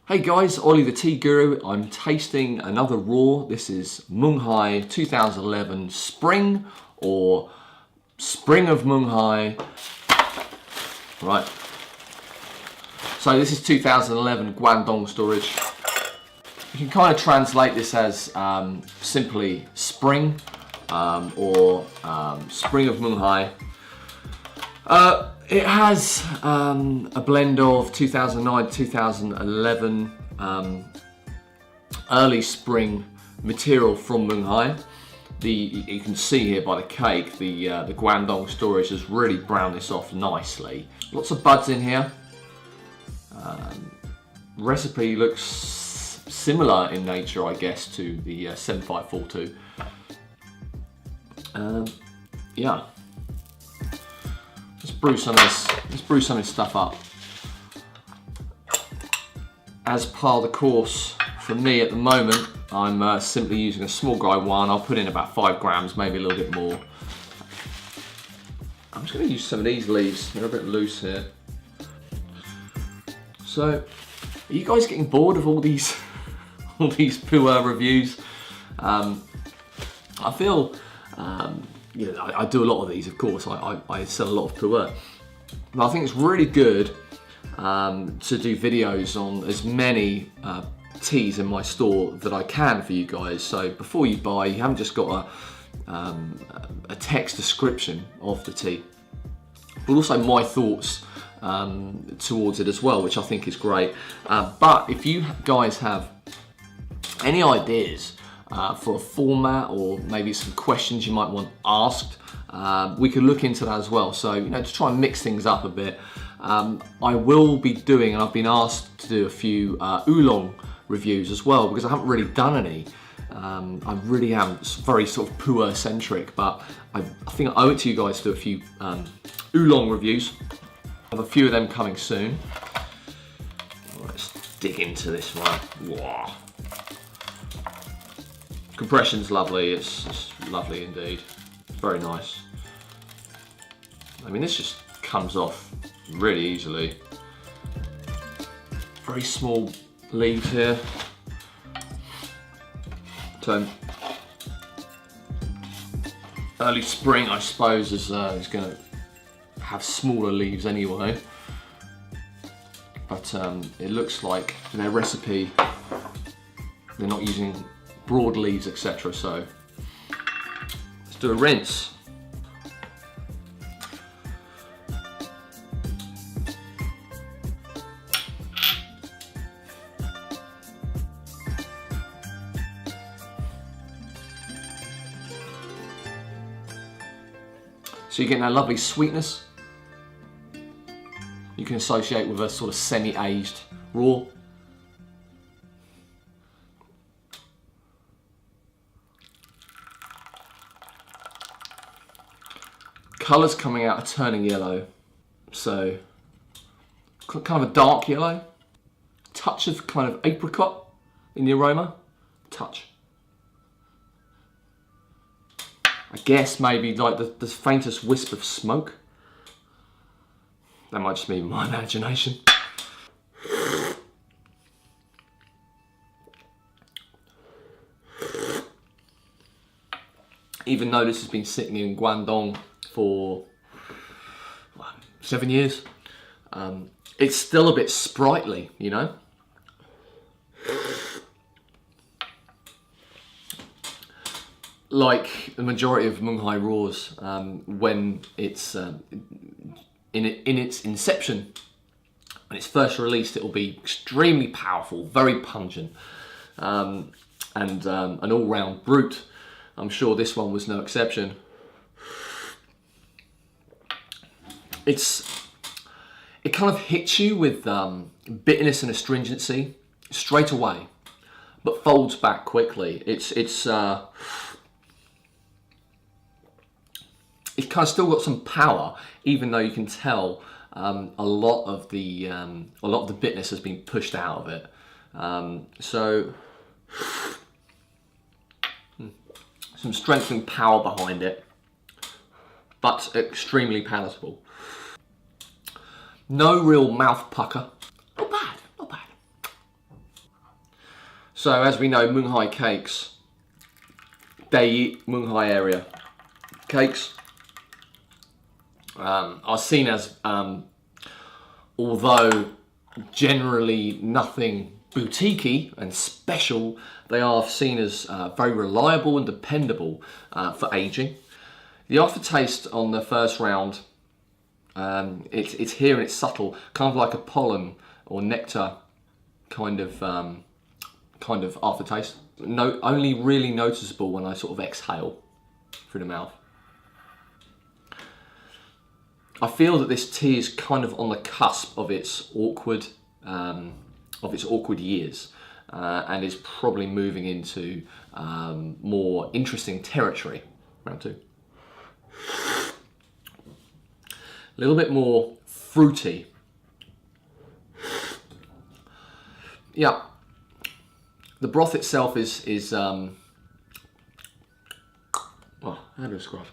Hey guys, Ollie the Tea Guru. I'm tasting another raw. This is Menghai 2011 Spring or Spring of Menghai. Right. So this is 2011 Guangdong storage. You can kind of translate this as simply spring or Spring of Menghai. It has a blend of 2009, 2011 early spring material from Menghai. You can see here by the cake, the Guangdong storage has really browned this off nicely. Lots of buds in here. Recipe looks similar in nature, I guess, to the 7542. Yeah. Let's brew some of this stuff up. As part of the course, for me at the moment, I'm simply using a small guy one. I'll put in about 5 grams, maybe a little bit more. I'm just going to use some of these leaves. They're a bit loose here. So, are you guys getting bored of all these Puerh reviews? I feel. You know, I do a lot of these, of course. I sell a lot of Puerh. But I think it's really good to do videos on as many teas in my store that I can for you guys. So before you buy, you haven't just got a text description of the tea, but also my thoughts towards it as well, which I think is great. But if you guys have any ideas for a format or maybe some questions you might want asked, we could look into that as well. So, you know, to try and mix things up a bit, I will be doing, and I've been asked to do a few oolong reviews as well, because I haven't really done any. I really am very sort of Puerh centric, but I think I owe it to you guys to do a few oolong reviews. I have a few of them coming soon. Let's dig into this one. Wow. Compression's lovely, it's lovely indeed. Very nice. I mean, this just comes off really easily. Very small leaves here. So, early spring, I suppose, is going to have smaller leaves anyway. But it looks like their recipe, they're not using broad leaves, etc. So let's do a rinse. So you're getting that lovely sweetness you can associate with a sort of semi-aged raw. Colours coming out are turning yellow, so kind of a dark yellow, touch of kind of apricot in the aroma, touch. I guess maybe like the faintest wisp of smoke. That might just be my imagination. Even though this has been sitting in Guangdong for 7 years, it's still a bit sprightly, you know. Like the majority of Menghai raws, when it's in its inception, when it's first released, it will be extremely powerful, very pungent, and an all-round brute. I'm sure this one was no exception. It kind of hits you with bitterness and astringency straight away, but folds back quickly. It's kind of still got some power, even though you can tell a lot of the bitterness has been pushed out of it. So some strength and power behind it, but extremely palatable. No real mouth pucker. Not bad, not bad. So as we know, Menghai cakes, Dayi, Menghai area cakes are seen as, although generally nothing boutiquey and special, they are seen as very reliable and dependable for aging. The aftertaste on the first round, it's here and it's subtle, kind of like a pollen or nectar kind of aftertaste. Only really noticeable when I sort of exhale through the mouth. I feel that this tea is kind of on the cusp of its awkward years, and is probably moving into more interesting territory. Round two. A little bit more fruity. Yeah. The broth itself is well, how do I describe?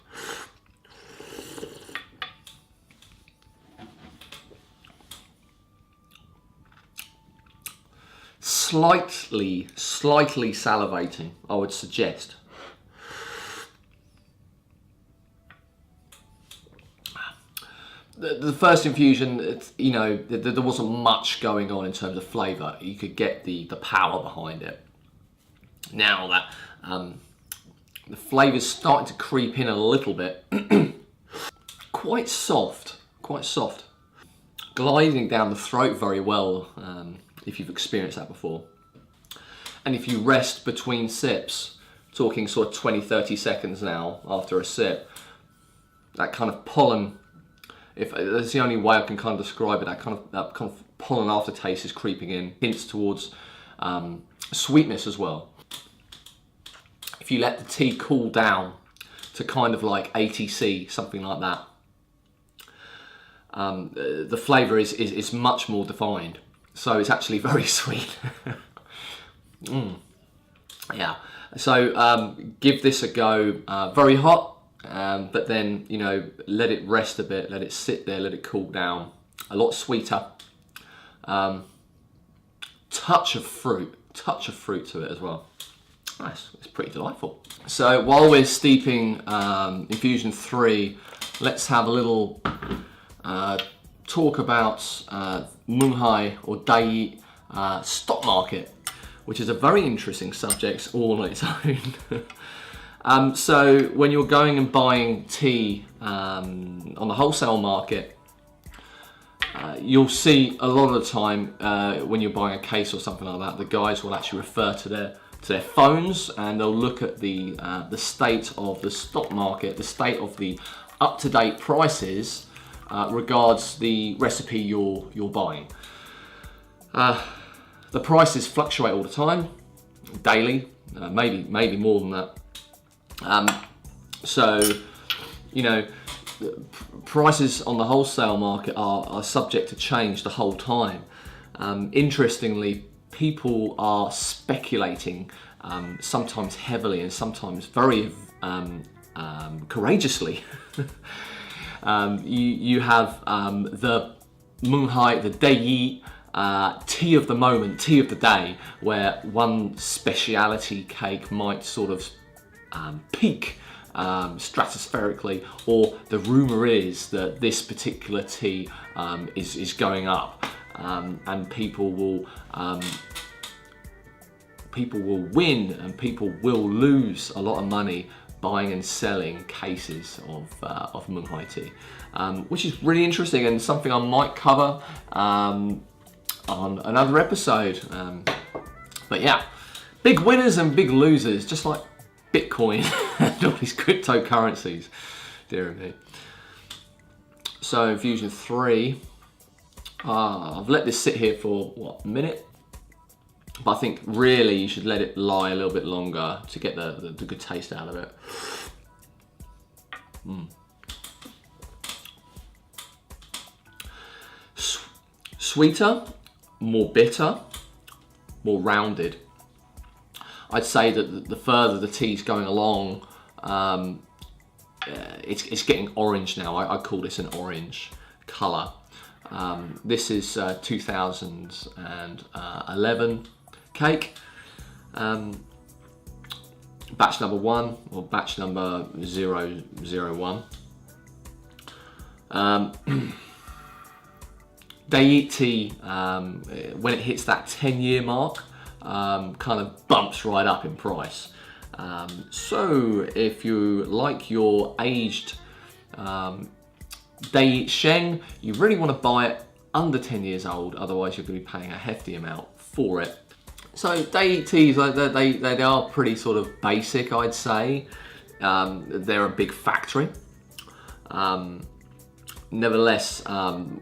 Slightly salivating, I would suggest. The first infusion, you know, there wasn't much going on in terms of flavour. You could get the power behind it. Now that the flavour's starting to creep in a little bit, quite soft, gliding down the throat very well, if you've experienced that before. And if you rest between sips, talking sort of 20-30 seconds now after a sip, that kind of pollen, if that's the only way I can kind of describe it, that kind of pollen aftertaste is creeping in, hints towards sweetness as well. If you let the tea cool down to kind of like ATC, something like that, the flavour is much more defined. So it's actually very sweet. Yeah. So give this a go. Very hot. But then, you know, let it rest a bit, let it sit there, let it cool down. A lot sweeter. Touch of fruit to it as well. Nice, it's pretty delightful. So while we're steeping infusion 3, let's have a little talk about Menghai or Dayi stock market, which is a very interesting subject all on its own. So when you're going and buying tea on the wholesale market, you'll see a lot of the time when you're buying a case or something like that, the guys will actually refer to their phones, and they'll look at the state of the stock market, the state of the up-to-date prices regards the recipe you're buying. The prices fluctuate all the time, daily, maybe more than that. So, you know, prices on the wholesale market are subject to change the whole time. Interestingly, people are speculating, sometimes heavily and sometimes very courageously. You have the Menghai, the Dayi, tea of the moment, tea of the day, where one speciality cake might sort of peak stratospherically, or the rumour is that this particular tea is going up, and people will win and people will lose a lot of money buying and selling cases of Menghai tea, which is really interesting and something I might cover on another episode. But yeah, big winners and big losers, just like Bitcoin and all these cryptocurrencies, dear me. So infusion 3, I've let this sit here for what, a minute? But I think really you should let it lie a little bit longer to get the good taste out of it. Sweeter, more bitter, more rounded. I'd say that the further the tea's going along, it's getting orange now. I call this an orange colour. This is 2011 cake. Batch number 1 or batch number 001. Dayi tea, when it hits that 10-year mark, kind of bumps right up in price. So if you like your aged Dayi Sheng, you really want to buy it under 10 years old, otherwise you're going to be paying a hefty amount for it. So Dayi teas, they are pretty sort of basic, I'd say. They're a big factory. Nevertheless,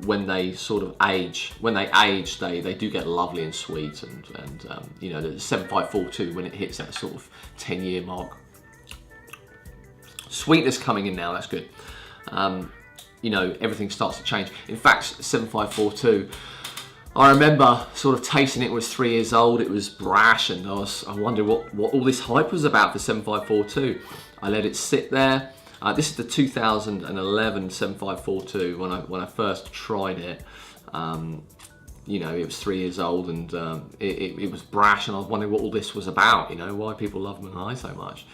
when they sort of age, they do get lovely and sweet, and you know, the 7542, when it hits that sort of 10-year mark, sweetness coming in now, that's good. You know, everything starts to change. In fact, 7542, I remember sort of tasting it when it was 3 years old. It was brash, and I wondered what all this hype was about for 7542. I let it sit there. This is the 2011 7542. When I first tried it, you know, it was 3 years old, and it was brash, and I was wondering what all this was about. You know, why people love Menghai so much.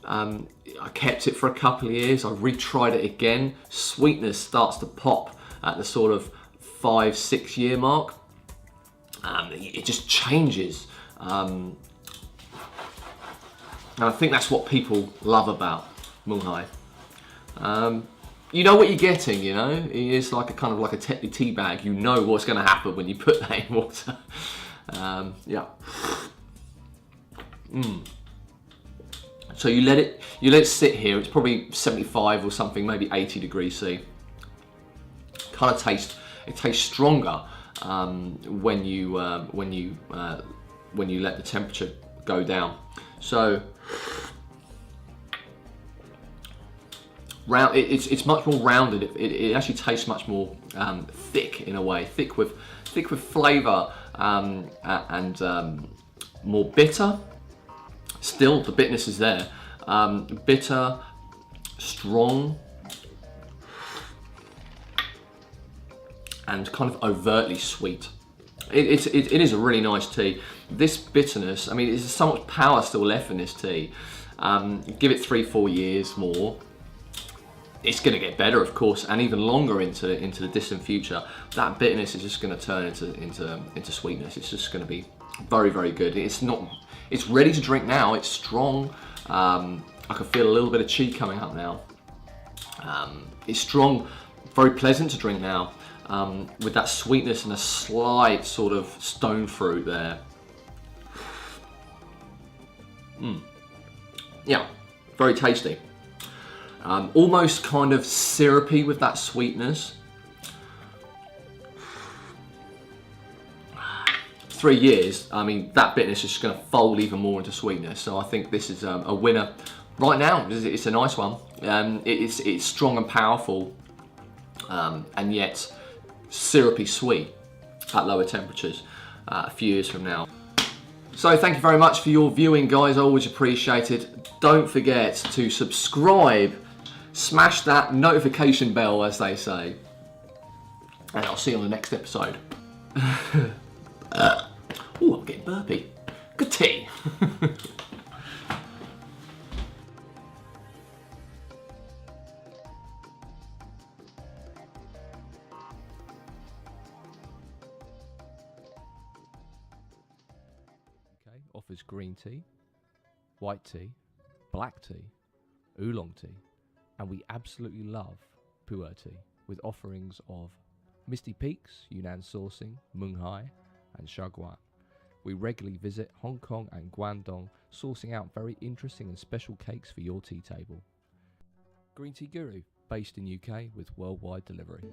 I kept it for a couple of years. I retried it again. Sweetness starts to pop at the sort of 5-6 year mark. It just changes, and I think that's what people love about Menghai. You know what you're getting, you know. It's like a kind of like a Tetley tea bag. You know what's going to happen when you put that in water. Yeah. So you let it sit here. It's probably 75 or something, maybe 80 degrees C. Kind of tastes stronger when you let the temperature go down. So it's much more rounded. It actually tastes much more thick in a way, thick with flavour, and more bitter. Still, the bitterness is there. Bitter, strong, and kind of overtly sweet. It is a really nice tea. This bitterness, I mean, there's so much power still left in this tea. Give it 3-4 years more. It's going to get better, of course, and even longer into the distant future. That bitterness is just going to turn into sweetness. It's just going to be very, very good. It's ready to drink now. It's strong. I can feel a little bit of chi coming up now. It's strong, very pleasant to drink now, with that sweetness and a slight sort of stone fruit there. Yeah, very tasty. Almost kind of syrupy with that sweetness. 3 years, I mean, that bitterness is just going to fold even more into sweetness. So I think this is a winner right now. It's a nice one. It's strong and powerful, and yet syrupy sweet at lower temperatures a few years from now. So thank you very much for your viewing, guys. I always appreciate it. Don't forget to subscribe, smash that notification bell, as they say, and I'll see you on the next episode. Oh, I'm getting burpy. Good tea. Offers green tea, white tea, black tea, oolong tea, and we absolutely love Puerh tea, with offerings of Misty Peaks, Yunnan sourcing, Menghai, and Shaguan. We regularly visit Hong Kong and Guangdong, sourcing out very interesting and special cakes for your tea table. Green Tea Guru, based in UK with worldwide delivery.